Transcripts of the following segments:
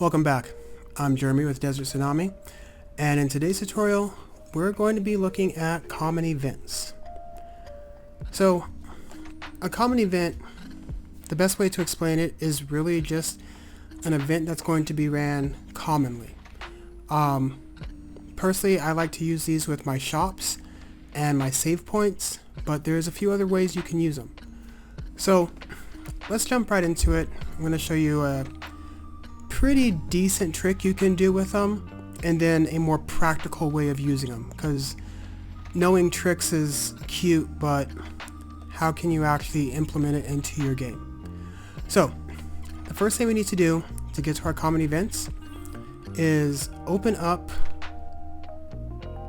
Welcome back. I'm Jeremy with Desert Tsunami, and in today's tutorial we're going to be looking at common events. So a common event, the best way to explain it is really just an event that's going to be ran commonly. Personally, I like to use these with my shops and my save points, but there's a few other ways you can use them. So let's jump right into it. I'm going to show you a pretty decent trick you can do with them, and then a more practical way of using them, because knowing tricks is cute, but how can you actually implement it into your game? So the first thing we need to do to get to our common events is open up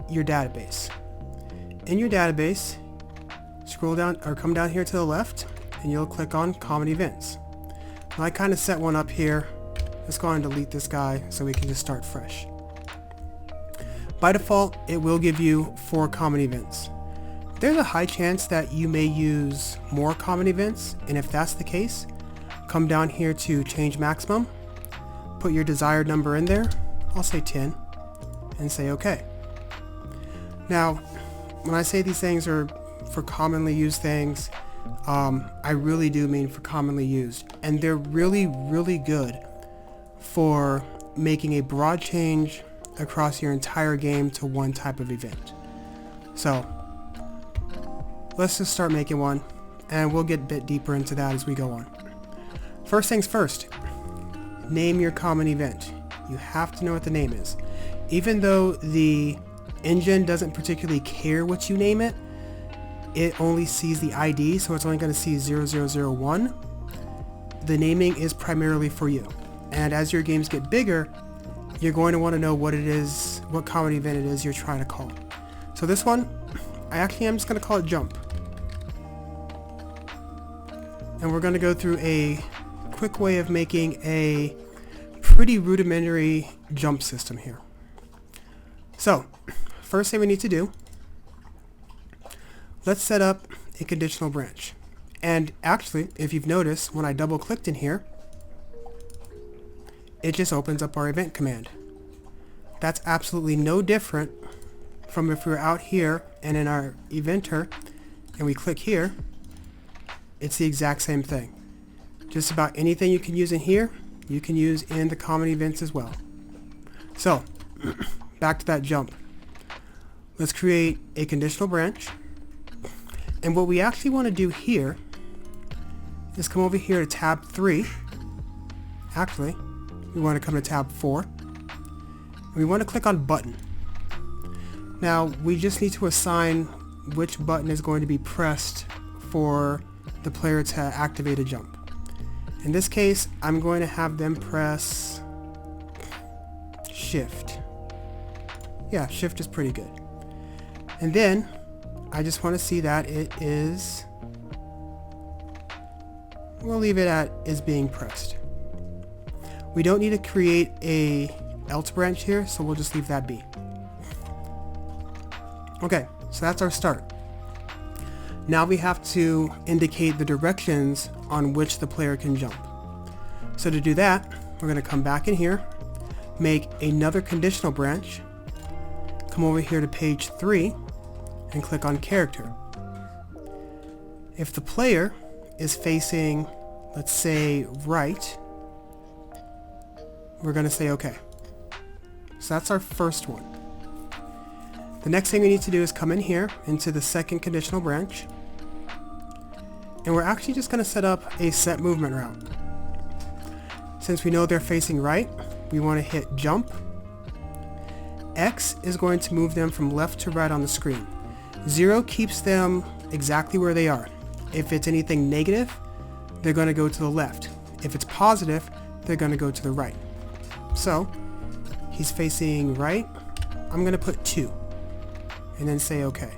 your database. In your database, scroll down or come down here to the left and you'll click on common events. Now I kind of set one up here. Let's go ahead and delete this guy so we can just start fresh. By default, it will give you 4 common events. There's a high chance that you may use more common events, and if that's the case, come down here to change maximum, put your desired number in there, I'll say 10, and say OK. Now, when I say these things are for commonly used things, I really do mean for commonly used, and they're really good for making a broad change across your entire game to one type of event. So let's just start making one, and we'll get a bit deeper into that as we go on. First things first, name your common event. You have to know what the name is. Even though the engine doesn't particularly care what you name it, it only sees the ID, so it's only going to see 0001. The naming is primarily for you. And as your games get bigger, you're going to want to know what it is, what common event it is you're trying to call. So this one, I actually am just going to call it jump. And we're going to go through a quick way of making a pretty rudimentary jump system here. So first thing we need to do, let's set up a conditional branch. And actually, if you've noticed, when I double clicked in here, it just opens up our event command. That's absolutely no different from if we were out here and in our eventer and we click here. It's the exact same thing. Just about anything you can use in here, you can use in the common events as well. So back to that jump. Let's create a conditional branch. And what we actually want to do here is come over here to tab 3. Actually, we want to come to tab 4. And we want to click on button. Now, we just need to assign which button is going to be pressed for the player to activate a jump. In this case, I'm going to have them press shift. Yeah, shift is pretty good. And then I just want to see that it is, we'll leave it at is being pressed. We don't need to create a else branch here, so we'll just leave that be. Okay, so that's our start. Now we have to indicate the directions on which the player can jump. So to do that, we're going to come back in here, make another conditional branch, come over here to page 3, and click on character. If the player is facing, let's say, right, we're going to say OK. So that's our first one. The next thing we need to do is come in here into the second conditional branch, and we're actually just going to set up a set movement route. Since we know they're facing right, we want to hit jump. X is going to move them from left to right on the screen. 0 keeps them exactly where they are. If it's anything negative, they're going to go to the left. If it's positive, they're going to go to the right. So he's facing right. I'm going to put 2 and then say OK.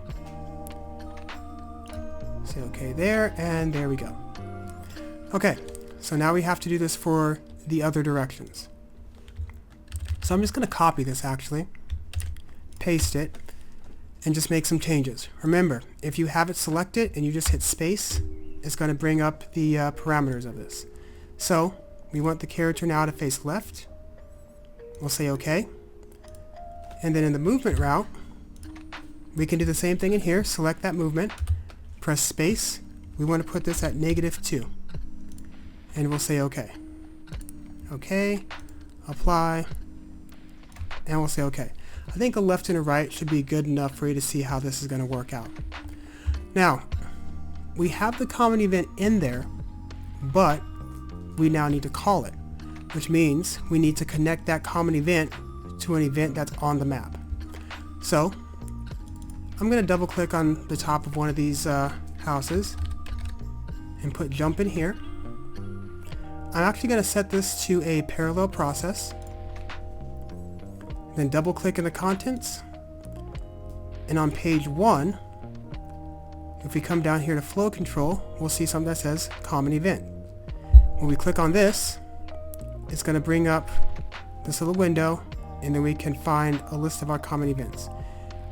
Say OK there, and there we go. Okay, so now we have to do this for the other directions. So I'm just going to copy this actually, paste it, and just make some changes. Remember, if you have it selected and you just hit space, it's going to bring up the parameters of this. So we want the character now to face left, We'll say OK. And then in the movement route, we can do the same thing in here. Select that movement, press space. We want to put this at -2. And we'll say OK. OK, apply, and we'll say OK. I think a left and a right should be good enough for you to see how this is going to work out. Now, we have the common event in there, but we now need to call it, which means we need to connect that common event to an event that's on the map. So, I'm going to double click on the top of one of these houses and put jump in here. I'm actually going to set this to a parallel process. Then double click in the contents. And on page 1, if we come down here to flow control, we'll see something that says common event. When we click on this, it's going to bring up this little window, and then we can find a list of our common events.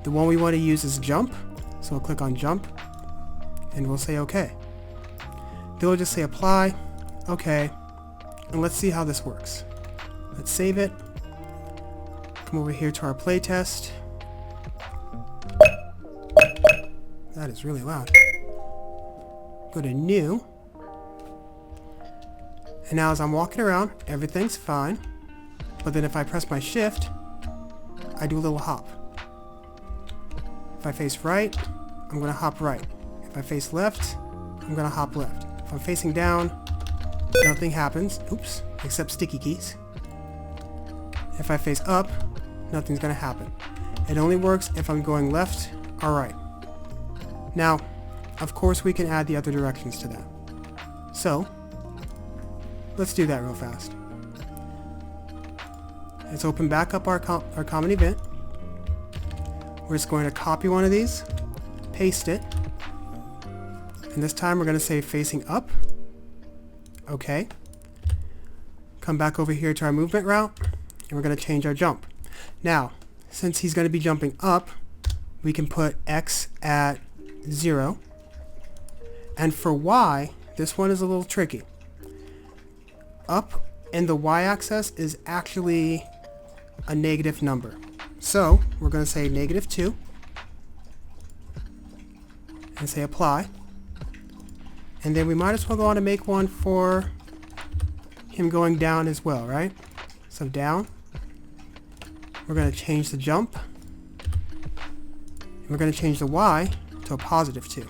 The one we want to use is jump, so we'll click on jump, and we'll say OK. Then we'll just say apply, OK, and let's see how this works. Let's save it. Come over here to our playtest. That is really loud. Go to new. And now as I'm walking around, everything's fine. But then if I press my shift, I do a little hop. If I face right, I'm going to hop right. If I face left, I'm going to hop left. If I'm facing down, nothing happens. Oops, except sticky keys. If I face up, nothing's going to happen. It only works if I'm going left or right. Now, of course we can add the other directions to that. So, let's do that real fast. Let's open back up our common event. We're just going to copy one of these, paste it, and this time we're going to say facing up. Okay. Come back over here to our movement route, and we're going to change our jump. Now, since he's going to be jumping up, we can put X at 0. And for Y, this one is a little tricky. Up in the Y-axis is actually a negative number. So, we're going to say -2 and say apply. And then we might as well go on and make one for him going down as well, right? So down. We're going to change the jump. And we're going to change the Y to a +2.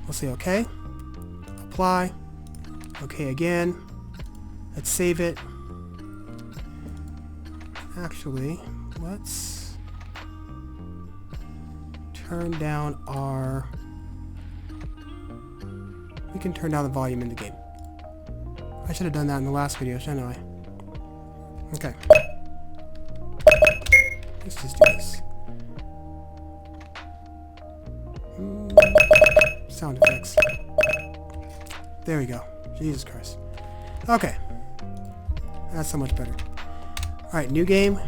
We'll say OK. Apply. OK again. Let's save it. Actually, let's turn down our... We can turn down the volume in the game. I should have done that in the last video, shouldn't I? Okay. Let's just do this. Sound effects. There we go. Jesus Christ. Okay. That's so much better. Alright, new game.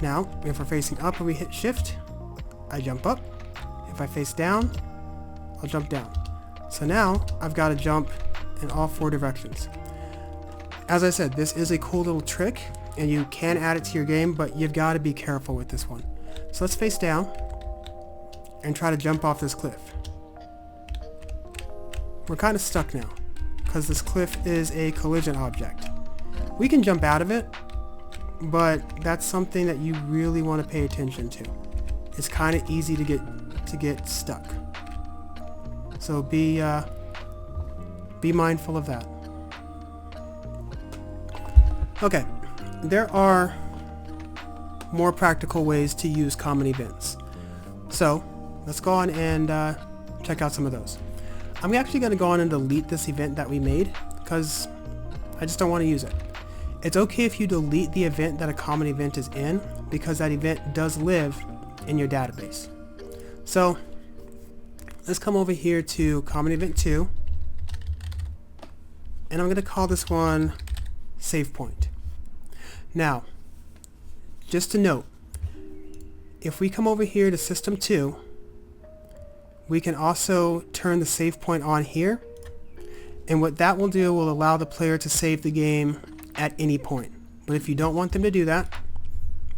Now, if we're facing up and we hit shift, I jump up. If I face down, I'll jump down. So now, I've got to jump in all 4 directions. As I said, this is a cool little trick, and you can add it to your game, but you've got to be careful with this one. So let's face down and try to jump off this cliff. We're kind of stuck now, because this cliff is a collision object. We can jump out of it, but that's something that you really want to pay attention to. It's kind of easy to get stuck. So be mindful of that. Okay, there are more practical ways to use common events. So let's go on and check out some of those. I'm actually going to go on and delete this event that we made because I just don't want to use it. It's okay if you delete the event that a common event is in, because that event does live in your database. So let's come over here to common event 2, and I'm going to call this one save point. Now, just to note, if we come over here to system 2, we can also turn the save point on here, and what that will do will allow the player to save the game at any point. But if you don't want them to do that,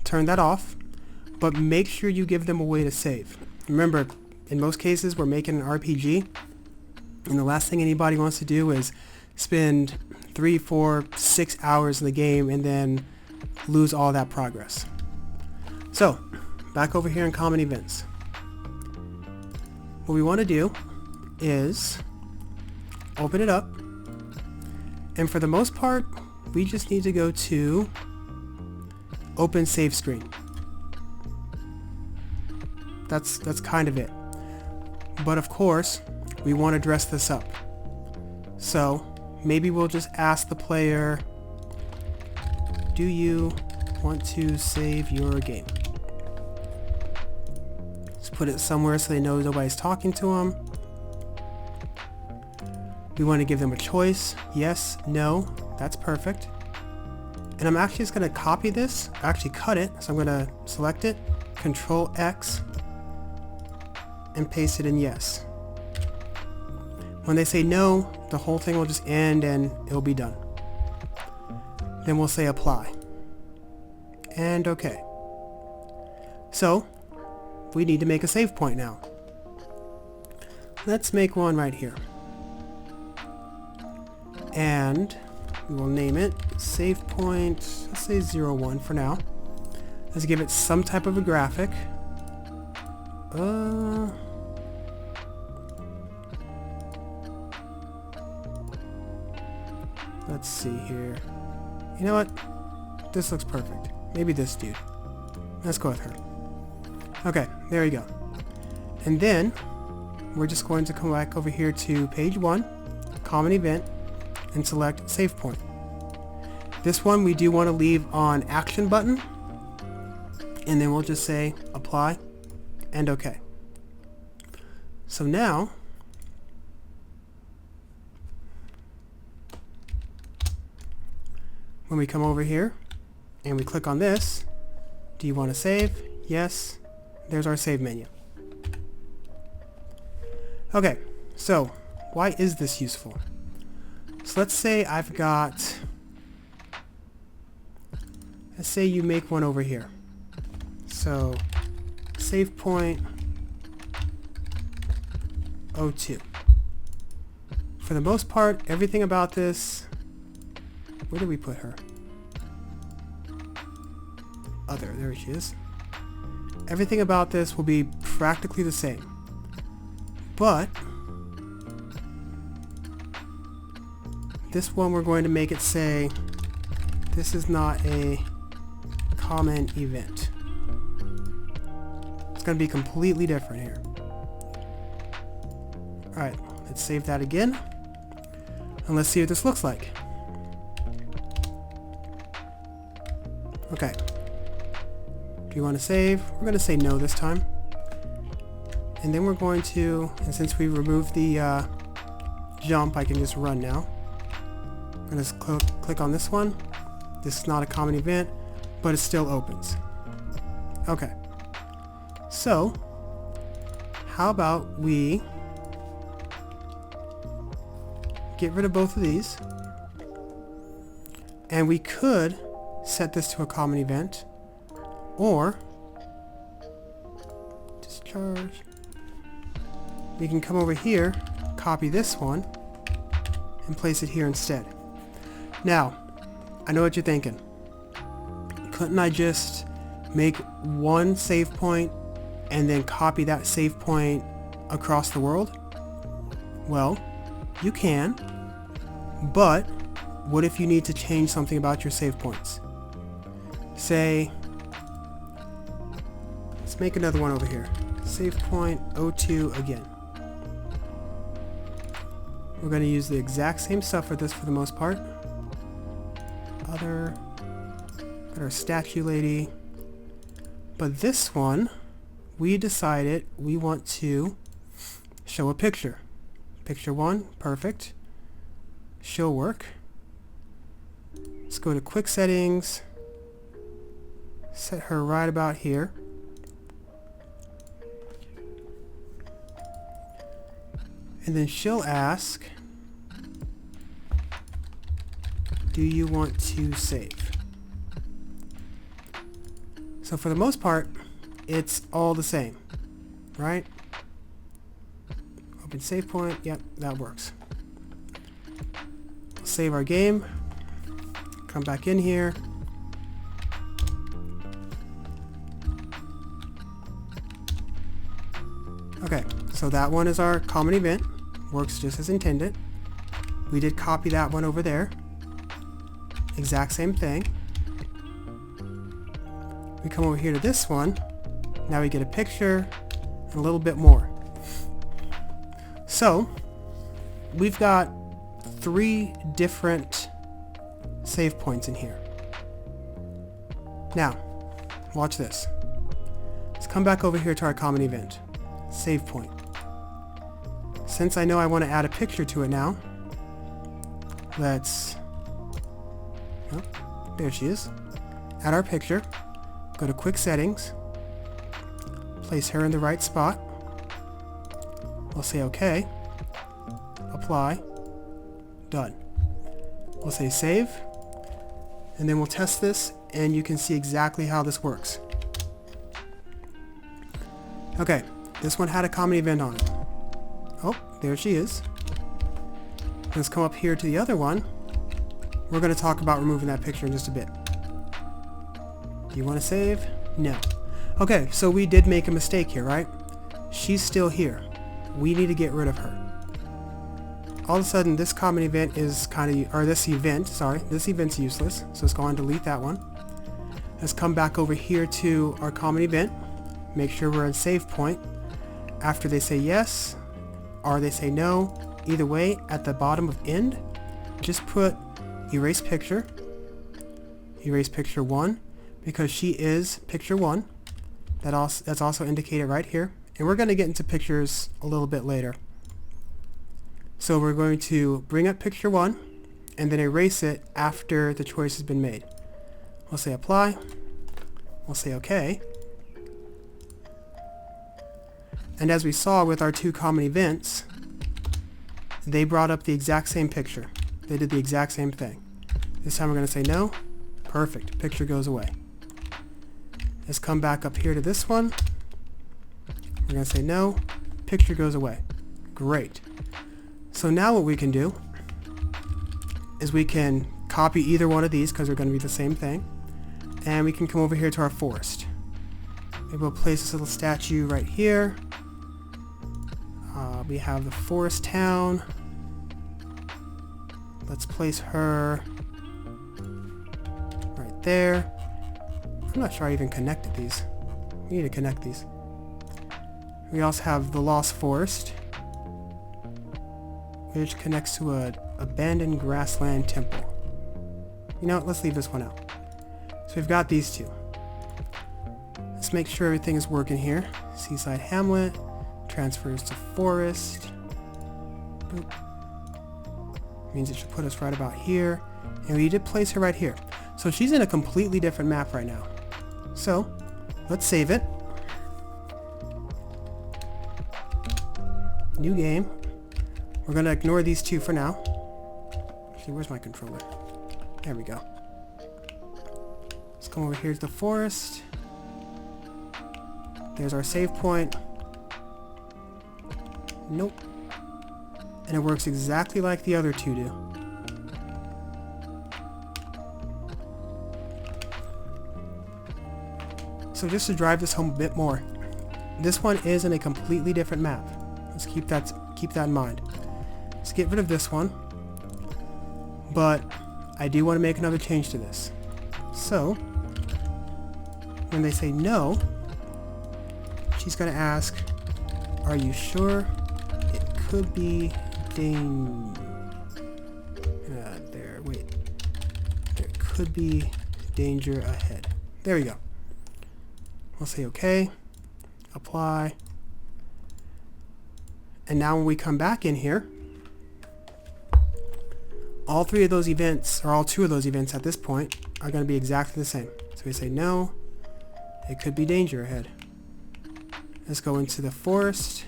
turn that off, but make sure you give them a way to save. Remember, in most cases, we're making an RPG, and the last thing anybody wants to do is spend 3, 4, 6 hours in the game and then lose all that progress. So, back over here in Common Events. What we want to do is open it up, and for the most part, we just need to go to Open Save Screen. That's kind of it. But of course, we want to dress this up. So maybe we'll just ask the player, do you want to save your game? Let's put it somewhere so they know nobody's talking to them. We want to give them a choice. Yes, no, that's perfect. And I'm actually just going to copy this, actually cut it. So I'm going to select it, Control X, and paste it in yes. When they say no, the whole thing will just end and it'll be done. Then we'll say apply. And okay. So, we need to make a save point now. Let's make one right here. And we will name it save point, let's say 01 for now. Let's give it some type of a graphic. Let's see here. You know what? This looks perfect. Maybe this dude. Let's go with her. Okay, there you go. And then we're just going to come back over here to page 1, common event, and select save point. This one we do want to leave on action button, and then we'll just say apply and okay. So now when we come over here and we click on this, do you want to save? Yes. There's our save menu. Okay, so why is this useful? So let's say I've got, let's say you make one over here. So save point 02. For the most part, everything about this, where did we put her? Other, there she is. Everything about this will be practically the same. But this one we're going to make it say this is not a common event. It's going to be completely different here. Alright, let's save that again. And let's see what this looks like. Okay. Do you want to save? We're going to say no this time. And then we're going to, and since we removed the jump, I can just run now. I'm going to click on this one. This is not a common event, but it still opens. Okay. So, how about we get rid of both of these, and we could set this to a common event, or discharge. We can come over here, copy this one, and place it here instead. Now, I know what you're thinking. Couldn't I just make one save point and then copy that save point across the world? Well, you can, but what if you need to change something about your save points? Say, let's make another one over here. Save point 02 again. We're going to use the exact same stuff for this for the most part. Other, got our statue lady. But this one, we decided we want to show a picture. Picture 1, perfect. Show work. Let's go to quick settings. Set her right about here. And then she'll ask, do you want to save? So for the most part, it's all the same, right? Open save point, yep, that works. Save our game, come back in here. Okay, so that one is our common event, works just as intended. We did copy that one over there. Exact same thing. We come over here to this one. Now we get a picture and a little bit more. So, we've got 3 different save points in here. Now, watch this. Let's come back over here to our common event. Save point. Since I know I want to add a picture to it now, let's... Oh, there she is. Add our picture. Go to quick settings. Place her in the right spot. We'll say OK. Apply. Done. We'll say save. And then we'll test this and you can see exactly how this works. Okay, this one had a common event on it. Oh, there she is. Let's come up here to the other one. We're going to talk about removing that picture in just a bit. Do you want to save? No. Okay, so we did make a mistake here, right? She's still here. We need to get rid of her. All of a sudden, this common event is this event's useless. So let's go on and delete that one. Let's come back over here to our common event. Make sure we're in save point. After they say yes, or they say no, either way, at the bottom of end, just put erase picture 1, because she is picture 1. That's also indicated right here. And we're going to get into pictures a little bit later. So we're going to bring up picture 1 and then erase it after the choice has been made. We'll say apply. We'll say OK. And as we saw with our 2 common events, they brought up the exact same picture. They did the exact same thing. This time we're going to say no. Perfect. Picture goes away. Let's come back up here to this one. We're going to say no. Picture goes away. Great. So now what we can do is we can copy either one of these because they're going to be the same thing. And we can come over here to our forest. Maybe we'll place this little statue right here. We have the forest town. Let's place her right there. I'm not sure I even connected these. We need to connect these. We also have the lost forest, which connects to an abandoned grassland temple. You know what? Let's leave this one out. So we've got these 2. Let's make sure everything is working here. Seaside Hamlet. Transfers to forest. Boop. Means it should put us right about here. And we did place her right here. So she's in a completely different map right now. So let's save it. New game. We're going to ignore these 2 for now. Actually, where's my controller? There we go. Let's come over here to the forest. There's our save point. Nope. And it works exactly like the other 2 do. So just to drive this home a bit more, this one is in a completely different map. Let's keep that in mind. Let's get rid of this one. But I do want to make another change to this. So when they say no, she's going to ask, are you sure? It could be there could be danger ahead. There we go. We'll say OK, apply. And now when we come back in here, all 3 of those events, or all 2 of those events at this point, are going to be exactly the same. So we say no, it could be danger ahead. Let's go into the forest.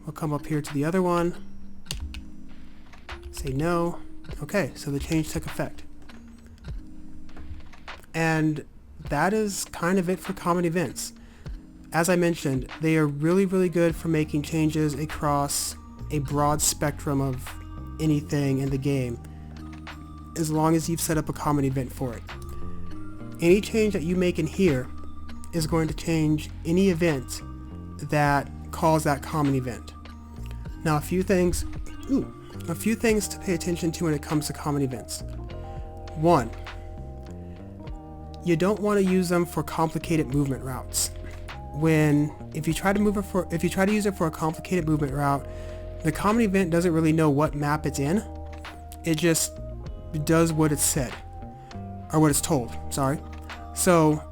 We'll come up here to the other one. Say no. Okay, so the change took effect. And that is kind of it for common events. As I mentioned, they are really, really good for making changes across a broad spectrum of anything in the game, as long as you've set up a common event for it. Any change that you make in here is going to change any event that calls that common event. Now, a few things to pay attention to when it comes to common events. One, you don't want to use them for complicated movement routes. If you try to use it for a complicated movement route, the common event doesn't really know what map it's in. It just does what it's said, or what it's told, sorry. So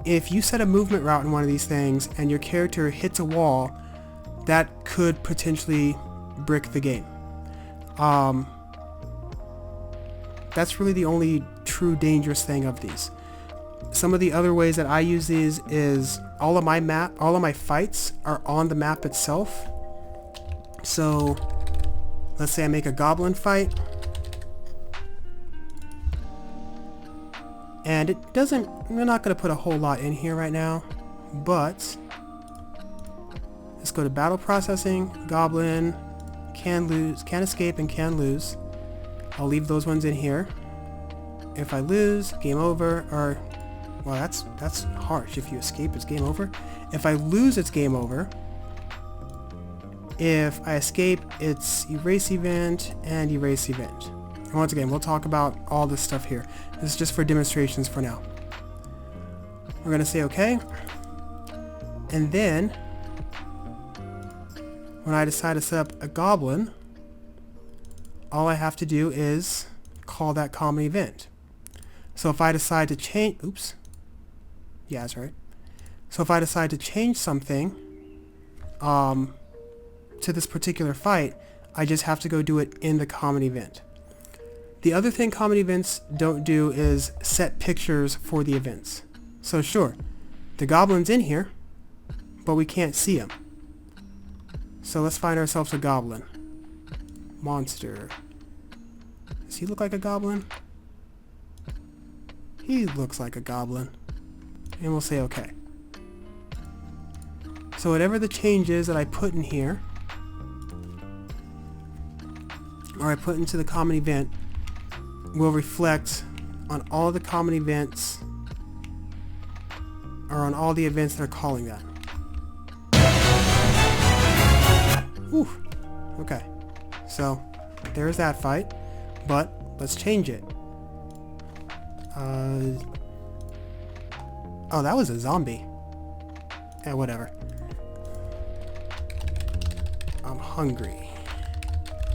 if you set a movement route in one of these things and your character hits a wall, that could potentially brick the game. That's really the only true dangerous thing of these. Some of the other ways that I use these is all of my fights are on the map itself. So let's say I make a goblin fight, and we're not going to put a whole lot in here right now, but let's go to battle processing, goblin, can escape and can lose. I'll leave those ones in here. If I lose, game over, or, well, that's harsh. If you escape, it's game over. If I lose, it's game over. If I escape, it's erase event and erase event. And once again, we'll talk about all this stuff here. This is just for demonstrations for now. We're going to say OK. And then, when I decide to set up a goblin, all I have to do is call that common event. So if I decide to change, oops, yeah, that's right. So if I decide to change something to this particular fight, I just have to go do it in the common event. The other thing common events don't do is set pictures for the events. So sure, the goblin's in here, but we can't see him. So let's find ourselves a goblin. Monster. Does he look like a goblin? He looks like a goblin. And we'll say OK. So whatever the change is that I put in here, or I put into the common event, will reflect on all the common events, or on all the events that are calling that. Whew. Okay. So there's that fight, but let's change it. Oh, that was a zombie. Yeah, whatever. I'm hungry.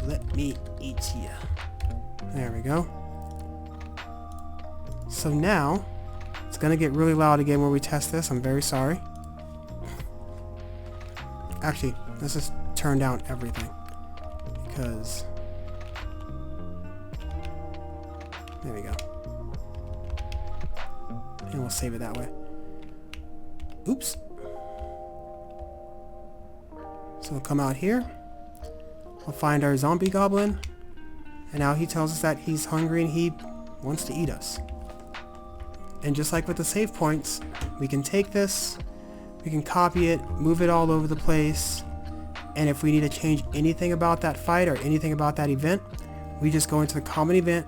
Let me eat ya. There we go. So now, it's gonna get really loud again when we test this. I'm very sorry. Actually, let's just turn down everything. Because... there we go. And we'll save it that way. Oops. So we'll come out here. We'll find our zombie goblin. And now he tells us that he's hungry and he wants to eat us. And just like with the save points, we can take this, we can copy it, move it all over the place, and if we need to change anything about that fight or anything about that event, we just go into the common event,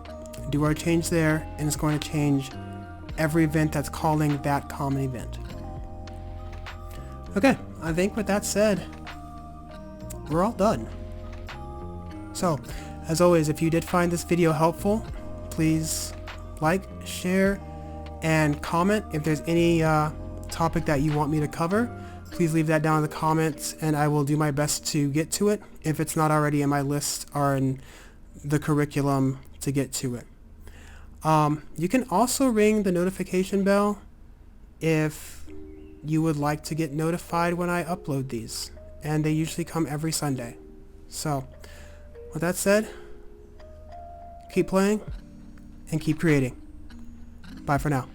do our change there, and it's going to change every event that's calling that common event. Okay, I think with that said, we're all done. So, as always, if you did find this video helpful, please like, share, and comment. If there's any topic that you want me to cover, please leave that down in the comments and I will do my best to get to it if it's not already in my list or in the curriculum to get to it. You can also ring the notification bell if you would like to get notified when I upload these, and they usually come every Sunday. So, with that said, keep playing and keep creating. Bye for now.